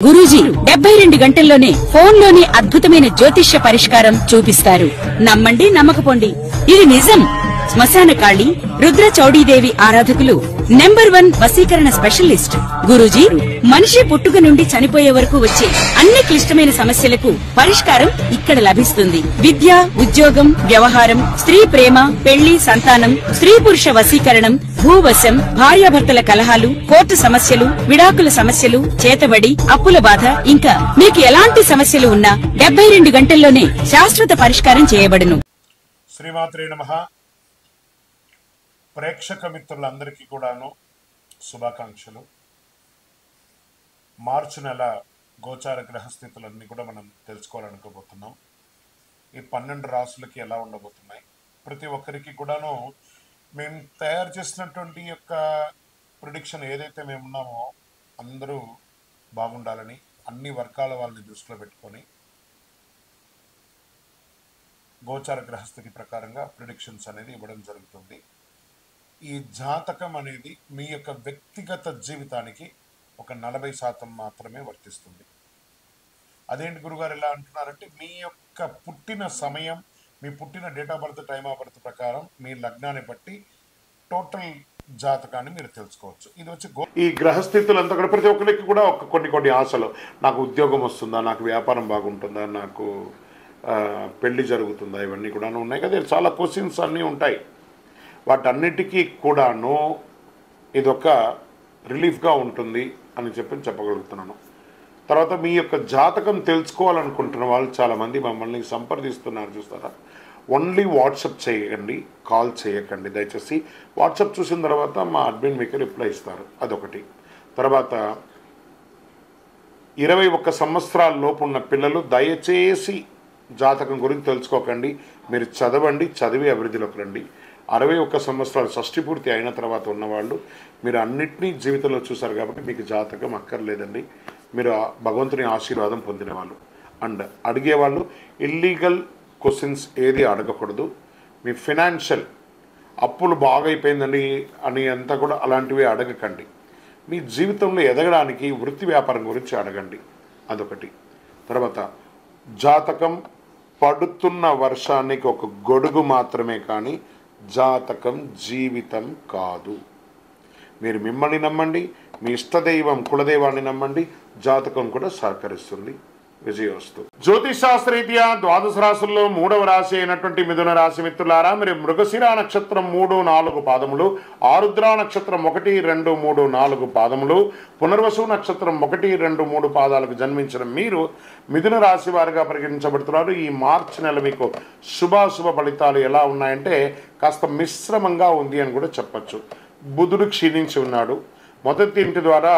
గురూజీ 72 గంటల్లోనే ఫోన్లోని అద్భుతమైన జ్యోతిష్య పరిష్కారం చూపిస్తారు. నమ్మండి నమ్మకపోండి, ఇది నిజం. శ్మశాన కాళి రుద్ర చౌడీదేవి ఆరాధకులు నంబర్ 1 వశీకరణ స్పెషలిస్ట్. గురూజీ మనిషి పుట్టుక నుండి చనిపోయే వరకు వచ్చే అన్ని క్లిష్టమైన సమస్యలకు పరిష్కారం ఇక్కడ లభిస్తుంది. విద్య, ఉద్యోగం, వ్యవహారం, స్త్రీ ప్రేమ, పెళ్లి, సంతానం, స్త్రీ పురుష వశీకరణం, భూవశం, భార్యాభర్తల కలహాలు, కోర్టు సమస్యలు, విడాకుల సమస్యలు, చేతబడి, అప్పుల బాధ, ఇంకా మీకు ఎలాంటి సమస్యలు ఉన్నా 72 గంటల్లోనే శాశ్వత పరిష్కారం చేయబడును. శ్రీమాత్రే నమః. ప్రేక్షక మిత్రులందరికీ కూడాను శుభాకాంక్షలు. మార్చి నెల గోచార గ్రహస్థితులన్నీ కూడా మనం తెలుసుకోవాలనుకోబోతున్నాం. ఈ 12 రాసులకి ఎలా ఉండబోతున్నాయి, ప్రతి ఒక్కరికి కూడాను మేము తయారు చేసినటువంటి యొక్క ప్రిడిక్షన్ ఏదైతే మేము ఉన్నామో అందరూ బాగుండాలని అన్ని వర్గాల వాళ్ళని దృష్టిలో పెట్టుకొని గోచార గ్రహస్థితి ప్రకారంగా ప్రిడిక్షన్స్ అనేది ఇవ్వడం జరుగుతుంది. ఈ జాతకం అనేది మీ యొక్క వ్యక్తిగత జీవితానికి ఒక 40% మాత్రమే వర్తిస్తుంది. అదేంటి గురుగారు ఎలా అంటున్నారంటే, మీ యొక్క పుట్టిన సమయం, మీ పుట్టిన date of birth, time of birth ప్రకారం మీ లగ్నాన్ని బట్టి టోటల్ జాతకాన్ని మీరు తెలుసుకోవచ్చు. ఇది వచ్చి ఈ గ్రహస్థితులంతా కూడా ప్రతి ఒక్కరికి కూడా కొన్ని ఆశలు, నాకు ఉద్యోగం వస్తుందా, నాకు వ్యాపారం బాగుంటుందా, నాకు పెళ్లి జరుగుతుందా, ఇవన్నీ కూడా ఉన్నాయి కదా. చాలా క్వశ్చన్స్ అన్నీ ఉంటాయి. వాటన్నిటికీ కూడాను ఇదొక రిలీఫ్గా ఉంటుంది అని చెప్పగలుగుతున్నాను. తర్వాత మీ యొక్క జాతకం తెలుసుకోవాలనుకుంటున్న వాళ్ళు చాలామంది మమ్మల్ని సంప్రదిస్తున్నారు చూస్తారా. ఓన్లీ వాట్సాప్ చేయకండి, కాల్ చేయకండి దయచేసి. వాట్సాప్ చూసిన తర్వాత మా అడ్మిన్ మీకు రిప్లై ఇస్తారు, అదొకటి. తర్వాత 21 సంవత్సరాల లోపు ఉన్న పిల్లలు దయచేసి జాతకం గురించి తెలుసుకోకండి. మీరు చదవండి, చదివి అభివృద్ధిలోకి రండి. 61 సంవత్సరాలు షష్ఠి పూర్తి అయిన తర్వాత ఉన్నవాళ్ళు మీరు అన్నిటినీ జీవితంలో చూశారు కాబట్టి మీకు జాతకం అక్కర్లేదండి. మీరు భగవంతుని ఆశీర్వాదం పొందిన వాళ్ళు. అండ్ అడిగేవాళ్ళు ఇల్లీగల్ క్వశ్చన్స్ ఏది అడగకూడదు. మీ ఫినాన్షియల్ అప్పులు బాగా అయిపోయిందండి అని అంతా కూడా అలాంటివి అడగకండి. మీ జీవితంలో ఎదగడానికి వృత్తి వ్యాపారం గురించి అడగండి, అదొకటి. తర్వాత జాతకం పడుతున్న వర్షానికి ఒక గొడుగు మాత్రమే, కానీ జాతకం జీవితం కాదు. మీరు మిమ్మల్ని నమ్మండి, మీ ఇష్టదైవం కులదైవాన్ని నమ్మండి, జాతకం కూడా సహకరిస్తుంది. విజయోస్తు. జ్యోతిషాస్త్రరీత్యా 12 రాశుల్లో 3వ రాశి అయినటువంటి మిథున రాశి మిత్రులారా, మీరు మృగశిర నక్షత్రం 3, 4 పాదములు, ఆరుద్ర నక్షత్రం 1, 2, 3, 4 పాదములు, పునర్వసు నక్షత్రం 1, 2, 3 పాదాలకు జన్మించిన మీరు మిథున రాశి వారిగా పరిగణించబడుతున్నారు. ఈ మార్చి నెల మీకు శుభాశుభ ఫలితాలు ఎలా ఉన్నాయంటే కాస్త మిశ్రమంగా ఉంది అని కూడా చెప్పచ్చు. బుధుడు క్షీణించి ఉన్నాడు. మొదటి ఇంటి ద్వారా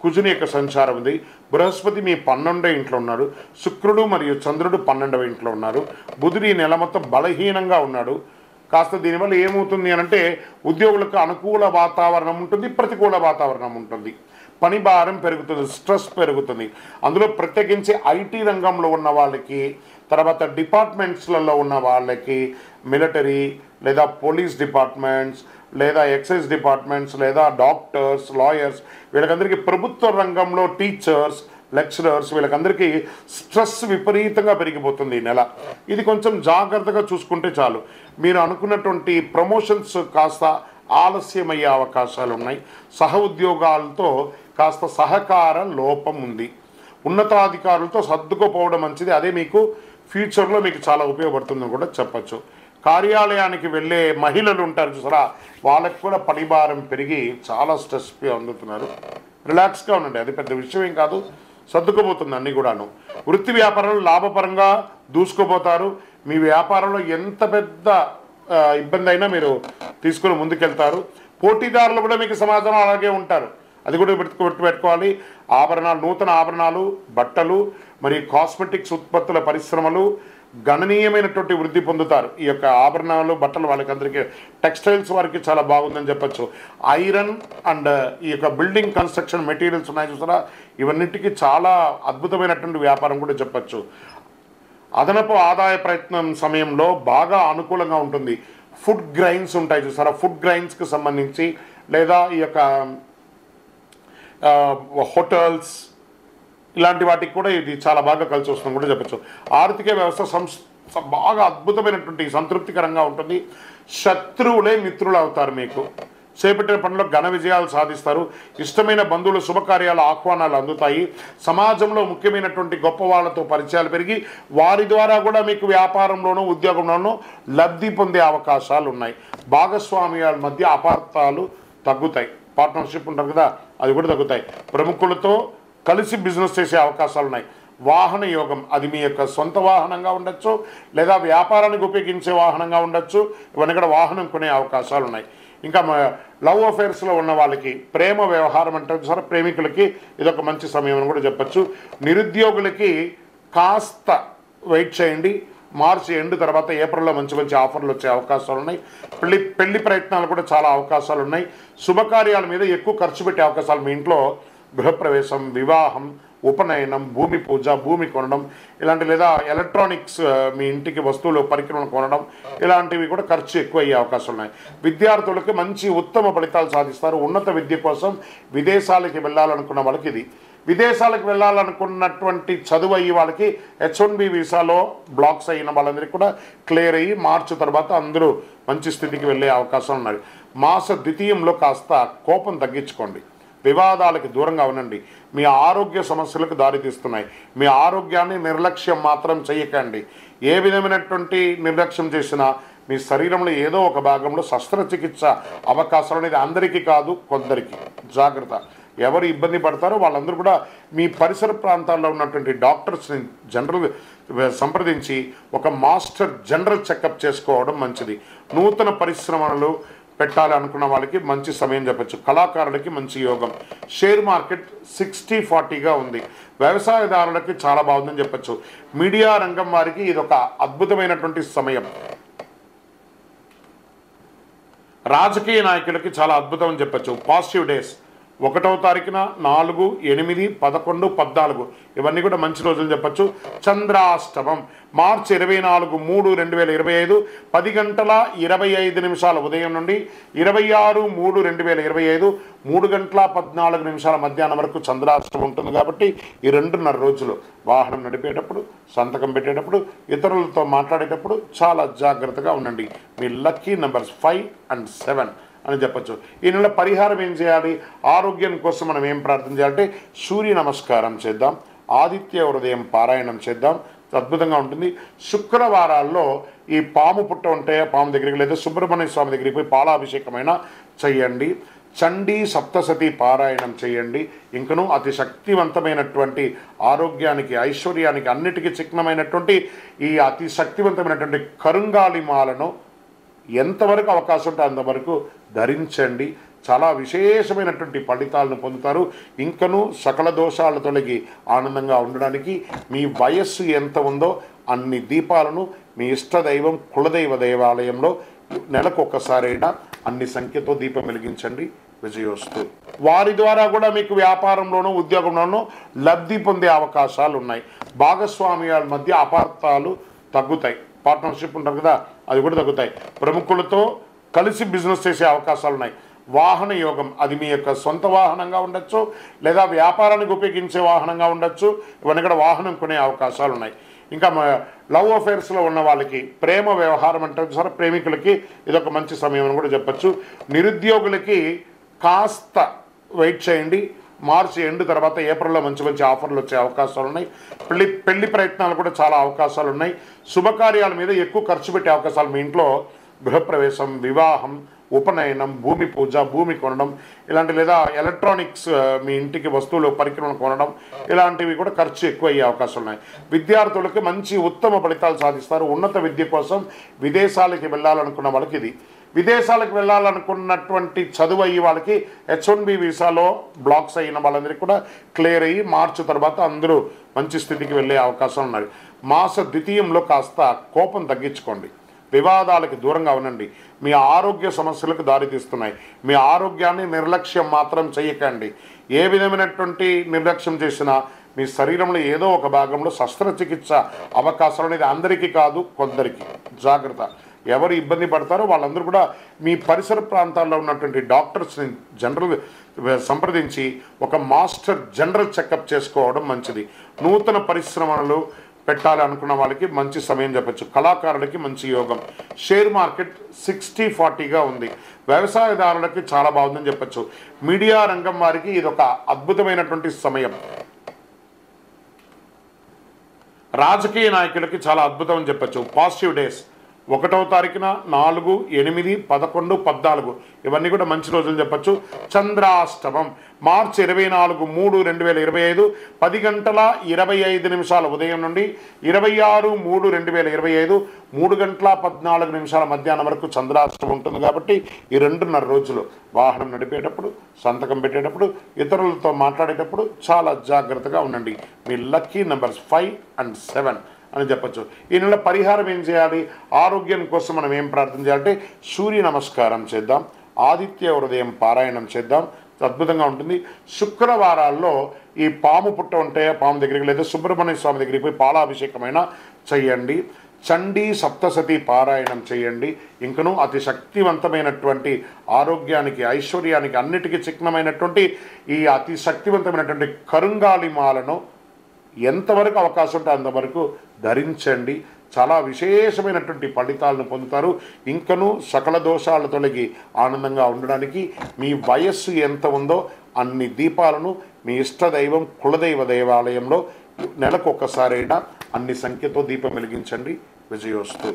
కుజుని యొక్క సంచారం ఉంది. బృహస్పతి మీ 12వ ఇంట్లో ఉన్నాడు. శుక్రుడు మరియు చంద్రుడు 12వ ఇంట్లో ఉన్నారు. బుధుడు ఈ నెల మొత్తం బలహీనంగా ఉన్నాడు. కాస్త దీనివల్ల ఏమవుతుంది అని అంటే ఉద్యోగులకు అనుకూల వాతావరణం ఉంటుంది, ప్రతికూల వాతావరణం ఉంటుంది. పని భారం పెరుగుతుంది, స్ట్రెస్ పెరుగుతుంది. అందులో ప్రత్యేకించి ఐటీ రంగంలో ఉన్న వాళ్ళకి, తర్వాత డిపార్ట్మెంట్స్లలో ఉన్న వాళ్ళకి, మిలిటరీ లేదా పోలీస్ డిపార్ట్మెంట్స్ లేదా ఎక్సైజ్ డిపార్ట్మెంట్స్ లేదా డాక్టర్స్, లాయర్స్, వీళ్ళకందరికీ ప్రభుత్వ రంగంలో టీచర్స్, లెక్చరర్స్, వీళ్ళకందరికీ స్ట్రెస్ విపరీతంగా పెరిగిపోతుంది ఈ నెల. ఇది కొంచెం జాగ్రత్తగా చూసుకుంటే చాలు. మీరు అనుకున్నటువంటి ప్రమోషన్స్ కాస్త ఆలస్యమయ్యే అవకాశాలు ఉన్నాయి. సహ ఉద్యోగాలతో కాస్త సహకార లోపం ఉంది. ఉన్నతాధికారులతో సర్దుకుపోవడం మంచిది. అదే మీకు ఫ్యూచర్లో మీకు చాలా ఉపయోగపడుతుందని కూడా చెప్పచ్చు. కార్యాలయానికి వెళ్ళే మహిళలు ఉంటారు చూసారా, వాళ్ళకి కూడా పనిభారం పెరిగి చాలా స్ట్రెస్ అందుతున్నారు. రిలాక్స్గా ఉండండి, అది పెద్ద విషయం ఏం కాదు, సర్దుకుపోతుంది అన్నీ కూడాను. వృత్తి వ్యాపారంలో లాభపరంగా దూసుకుపోతారు. మీ వ్యాపారంలో ఎంత పెద్ద ఇబ్బంది అయినా మీరు తీసుకుని ముందుకెళ్తారు. పోటీదారులు కూడా మీకు సమాజంలో అలాగే ఉంటారు, అది కూడా గుర్తుపెట్టుకోవాలి. ఆభరణాలు, నూతన ఆభరణాలు, బట్టలు మరియు కాస్మెటిక్స్ ఉత్పత్తుల పరిశ్రమలు గణనీయమైనటువంటి వృద్ధి పొందుతారు. ఈ యొక్క ఆభరణాలు, బట్టలు వాళ్ళకందరికీ, టెక్స్టైల్స్ వారికి చాలా బాగుందని చెప్పచ్చు. ఐరన్ అండ్ ఈ యొక్క బిల్డింగ్ కన్స్ట్రక్షన్ మెటీరియల్స్ ఉన్నాయి చూసారా, ఇవన్నిటికీ చాలా అద్భుతమైనటువంటి వ్యాపారం కూడా చెప్పచ్చు. అదనపు ఆదాయ ప్రయత్నం సమయంలో బాగా అనుకూలంగా ఉంటుంది. ఫుడ్ గ్రైన్స్ ఉంటాయి చూసారా, ఫుడ్ గ్రైన్స్కి సంబంధించి లేదా ఈ యొక్క హోటల్స్, ఇలాంటి వాటికి కూడా ఇది చాలా బాగా కలిసి వస్తుందని కూడా చెప్పచ్చు. ఆర్థిక వ్యవస్థ బాగా అద్భుతమైనటువంటి సంతృప్తికరంగా ఉంటుంది. శత్రువులే మిత్రులు అవుతారు. మీకు చేపట్టిన పనుల్లో ఘన విజయాలు సాధిస్తారు. ఇష్టమైన బంధువులు శుభకార్యాల ఆహ్వానాలు అందుతాయి. సమాజంలో ముఖ్యమైనటువంటి గొప్ప వాళ్ళతో పరిచయాలు పెరిగి వారి ద్వారా కూడా మీకు వ్యాపారంలోనూ ఉద్యోగంలోనూ లబ్ధి పొందే అవకాశాలు ఉన్నాయి. భాగస్వామ్యాల మధ్య అపార్థాలు తగ్గుతాయి. పార్ట్నర్షిప్ ఉంటారు కదా, అది కూడా తగ్గుతాయి. ప్రముఖులతో కలిసి బిజినెస్ చేసే అవకాశాలు ఉన్నాయి. వాహన యోగం, అది మీ యొక్క సొంత వాహనంగా ఉండొచ్చు లేదా వ్యాపారానికి ఉపయోగించే వాహనంగా ఉండొచ్చు. ఇవన్నీ కూడా వాహనం కొనే అవకాశాలు ఉన్నాయి. ఇంకా లవ్ అఫైర్స్లో ఉన్న వాళ్ళకి ప్రేమ వ్యవహారం అంటే సార్ ప్రేమికులకి ఇదొక మంచి సమయం అని కూడా చెప్పచ్చు. నిరుద్యోగులకి కాస్త వెయిట్ చేయండి. మార్చి ఎండ్ తర్వాత ఏప్రిల్లో మంచి ఆఫర్లు వచ్చే అవకాశాలు ఉన్నాయి. పెళ్లి ప్రయత్నాలు కూడా చాలా అవకాశాలు ఉన్నాయి. శుభకార్యాల మీద ఎక్కువ ఖర్చు పెట్టే అవకాశాలు, మీ ఇంట్లో గృహప్రవేశం, వివాహం, ఉపనయనం, భూమి పూజ, భూమి కొనడం ఇలాంటి లేదా ఎలక్ట్రానిక్స్ మీ ఇంటికి వస్తువులు పరికరాలు కొనడం ఇలాంటివి కూడా ఖర్చు ఎక్కువ అయ్యే అవకాశాలు ఉన్నాయి. విద్యార్థులకు మంచి ఉత్తమ ఫలితాలు సాధిస్తారు. ఉన్నత విద్య కోసం విదేశాలకి వెళ్ళాలనుకున్న వాళ్ళకి ఇది. విదేశాలకు వెళ్ళాలనుకున్నటువంటి చదువు అయ్యి వాళ్ళకి H1B వీసాలో బ్లాక్స్ అయిన వాళ్ళందరికీ కూడా క్లియర్ అయ్యి మార్చి తర్వాత అందరూ మంచి స్థితికి వెళ్ళే అవకాశాలు ఉన్నాయి. మాస ద్వితీయంలో కాస్త కోపం తగ్గించుకోండి. వివాదాలకు దూరంగా ఉండండి. మీ ఆరోగ్య సమస్యలకు దారితీస్తున్నాయి. మీ ఆరోగ్యాన్ని నిర్లక్ష్యం మాత్రం చేయకండి. ఏ విధమైనటువంటి నిర్లక్ష్యం చేసినా మీ శరీరంలో ఏదో ఒక భాగంలో శస్త్రచికిత్స అవకాశాలు అనేది అందరికీ కాదు, కొందరికి. జాగ్రత్త. ఎవరు ఇబ్బంది పడతారో వాళ్ళందరూ కూడా మీ పరిసర ప్రాంతాల్లో ఉన్నటువంటి డాక్టర్స్ని సంప్రదించి ఒక మాస్టర్ జనరల్ చెకప్ చేసుకోవడం మంచిది. నూతన పరిశ్రమలు పెట్టాలి అనుకున్న వాళ్ళకి మంచి సమయం చెప్పచ్చు. కళాకారులకి మంచి యోగం. షేర్ మార్కెట్ 60-40గా ఉంది. వ్యవసాయదారులకి చాలా బాగుందని చెప్పచ్చు. మీడియా రంగం వారికి ఇది ఒక అద్భుతమైనటువంటి సమయం. రాజకీయ నాయకులకి చాలా అద్భుతం అని చెప్పచ్చు. పాజిటివ్ డేస్ 1వ తారీఖున 4, 8, 11, 14 ఇవన్నీ కూడా మంచి రోజులు చెప్పచ్చు. చంద్రాష్టమం మార్చి 24, 3, 2025 10 గంటల 25 నిమిషాల ఉదయం నుండి 26, 3, 2025 3 గంటల 14 నిమిషాల మధ్యాహ్నం వరకు చంద్రాష్టమం ఉంటుంది. కాబట్టి ఈ 2.5 రోజులు వాహనం నడిపేటప్పుడు, సంతకం పెట్టేటప్పుడు, ఇతరులతో మాట్లాడేటప్పుడు చాలా జాగ్రత్తగా ఉండండి. మీ లక్కీ నెంబర్స్ 5 and 7 అని చెప్పచ్చు. ఈ నెల పరిహారం ఏం చేయాలి? ఆరోగ్యం కోసం మనం ఏం ప్రార్థన చేయాలంటే సూర్య నమస్కారం చేద్దాం, ఆదిత్య హృదయం పారాయణం చేద్దాం, అద్భుతంగా ఉంటుంది. శుక్రవారాల్లో ఈ పాము పుట్ట ఉంటే పాము దగ్గరికి లేదా సుబ్రహ్మణ్య స్వామి దగ్గరికి పోయి పాలాభిషేకమైనా చేయండి. చండీ సప్తసతి పారాయణం చేయండి. ఇంకనూ అతి శక్తివంతమైనటువంటి ఆరోగ్యానికి, ఐశ్వర్యానికి, అన్నిటికీ చిహ్నమైనటువంటి ఈ అతి శక్తివంతమైనటువంటి కరుంగాలిమాలను ఎంతవరకు అవకాశం ఉంటే అంతవరకు ధరించండి. చాలా విశేషమైనటువంటి ఫలితాలను పొందుతారు. ఇంకనూ సకల దోషాలు తొలగి ఆనందంగా ఉండడానికి మీ వయస్సు ఎంత ఉందో అన్ని దీపాలను మీ ఇష్టదైవం కులదైవ దేవాలయంలో నెలకు ఒక్కసారైనా అన్ని సంఖ్యతో దీపం వెలిగించండి. విజయోస్తు. వారి ద్వారా కూడా మీకు వ్యాపారంలోనూ ఉద్యోగంలోనూ లబ్ధి పొందే అవకాశాలు ఉన్నాయి. భాగస్వామ్యాల మధ్య అపార్థాలు తగ్గుతాయి. పార్ట్నర్షిప్ ఉంటారు కదా, అది కూడా తగ్గుతాయి. ప్రముఖులతో కలిసి బిజినెస్ చేసే అవకాశాలు ఉన్నాయి. వాహన యోగం, అది మీ యొక్క సొంత వాహనంగా ఉండొచ్చు లేదా వ్యాపారానికి ఉపయోగించే వాహనంగా ఉండొచ్చు. ఇవన్నీ కూడా వాహనం కొనే అవకాశాలు ఉన్నాయి. ఇంకా లవ్ అఫైర్స్లో ఉన్న వాళ్ళకి ప్రేమ వ్యవహారం అంటే సార్ ప్రేమికులకి ఇదొక మంచి సమయం అని కూడా చెప్పచ్చు. నిరుద్యోగులకి కాస్త వెయిట్ చేయండి. మార్చి ఎండ్ తర్వాత ఏప్రిల్లో మంచి ఆఫర్లు వచ్చే అవకాశాలు ఉన్నాయి. పెళ్లి ప్రయత్నాలు కూడా చాలా అవకాశాలు ఉన్నాయి. శుభకార్యాల మీద ఎక్కువ ఖర్చు పెట్టే అవకాశాలు, మీ ఇంట్లో గృహప్రవేశం, వివాహం, ఉపనయనం, భూమి పూజ, భూమి కొనడం ఇలాంటి లేదా ఎలక్ట్రానిక్స్ మీ ఇంటికి వస్తువులు పరికరాలు కొనడం ఇలాంటివి కూడా ఖర్చు ఎక్కువ అయ్యే అవకాశాలు ఉన్నాయి. విద్యార్థులకు మంచి ఉత్తమ ఫలితాలు సాధిస్తారు. ఉన్నత విద్య కోసం విదేశాలకి వెళ్ళాలనుకున్న వాళ్ళకి ఇది. విదేశాలకు వెళ్ళాలనుకున్నటువంటి చదువు అయ్యి వాళ్ళకి H1B వీసాలో బ్లాక్స్ అయిన వాళ్ళందరికీ కూడా క్లియర్ అయ్యి మార్చి తర్వాత అందరూ మంచి స్థితికి వెళ్ళే అవకాశం ఉన్నాయి. మాస ద్వితీయంలో కాస్త కోపం తగ్గించుకోండి. వివాదాలకు దూరంగా ఉండండి. మీ ఆరోగ్య సమస్యలకు దారితీస్తున్నాయి. మీ ఆరోగ్యాన్ని నిర్లక్ష్యం మాత్రం చేయకండి. ఏ విధమైనటువంటి నిర్లక్ష్యం చేసినా మీ శరీరంలో ఏదో ఒక భాగంలో శస్త్రచికిత్స అవకాశాలు అనేది అందరికీ కాదు, కొందరికి. జాగ్రత్త. ఎవరు ఇబ్బంది పడతారో వాళ్ళందరూ కూడా మీ పరిసర ప్రాంతాల్లో ఉన్నటువంటి డాక్టర్స్ని జనరల్ సంప్రదించి ఒక మాస్టర్ జనరల్ చెకప్ చేసుకోవడం మంచిది. నూతన పరిశ్రమలు పెట్టాలి అనుకున్న వాళ్ళకి మంచి సమయం చెప్పచ్చు. కళాకారులకి మంచి యోగం. షేర్ మార్కెట్ 60-40గా ఉంది. వ్యవసాయదారులకి చాలా బాగుందని చెప్పచ్చు. మీడియా రంగం వారికి ఇది ఒక అద్భుతమైనటువంటి సమయం. రాజకీయ నాయకులకి చాలా అద్భుతం అని చెప్పచ్చు. పాజిటివ్ డేస్ 1వ తారీఖున 4, 8, 11, 14 ఇవన్నీ కూడా మంచి రోజులు చెప్పచ్చు. చంద్రాష్టమం మార్చి 24, 3, 2025 10:25 ఉదయం నుండి 26, 3, 2025 3:14 మధ్యాహ్నం వరకు చంద్రాష్టమం ఉంటుంది. కాబట్టి ఈ 2.5 రోజులు వాహనం నడిపేటప్పుడు, సంతకం పెట్టేటప్పుడు, ఇతరులతో మాట్లాడేటప్పుడు చాలా జాగ్రత్తగా ఉండండి. మీ లక్కీ నెంబర్స్ 5 and 7 అని చెప్పచ్చు. ఈ నెల పరిహారం ఏం చేయాలి, ఆరోగ్యం కోసం మనం ఏం ప్రార్థన చేయాలంటే సూర్య నమస్కారం చేద్దాం, ఆదిత్య హృదయం పారాయణం చేద్దాం, అద్భుతంగా ఉంటుంది. శుక్రవారాల్లో ఈ పాము పుట్ట ఉంటే పాము దగ్గరికి లేదా సుబ్రహ్మణ్య స్వామి దగ్గరికి పోయి పాలాభిషేకమైనా చేయండి. చండీ సప్తసతి పారాయణం చేయండి. ఇంకనూ అతి శక్తివంతమైనటువంటి ఆరోగ్యానికి, ఐశ్వర్యానికి, అన్నిటికీ చిహ్నమైనటువంటి ఈ అతి శక్తివంతమైనటువంటి కరుంగాలి మాలను ఎంతవరకు అవకాశం ఉంటే అంతవరకు ధరించండి. చాలా విశేషమైనటువంటి ఫలితాలను పొందుతారు. ఇంకనూ సకల దోషాలు తొలగి ఆనందంగా ఉండడానికి మీ వయస్సు ఎంత ఉందో అన్ని దీపాలను మీ ఇష్టదైవం కులదైవ దేవాలయంలో నెలకు ఒక్కసారైనా అన్ని సంఖ్యతో దీపం వెలిగించండి. విజయోస్తు.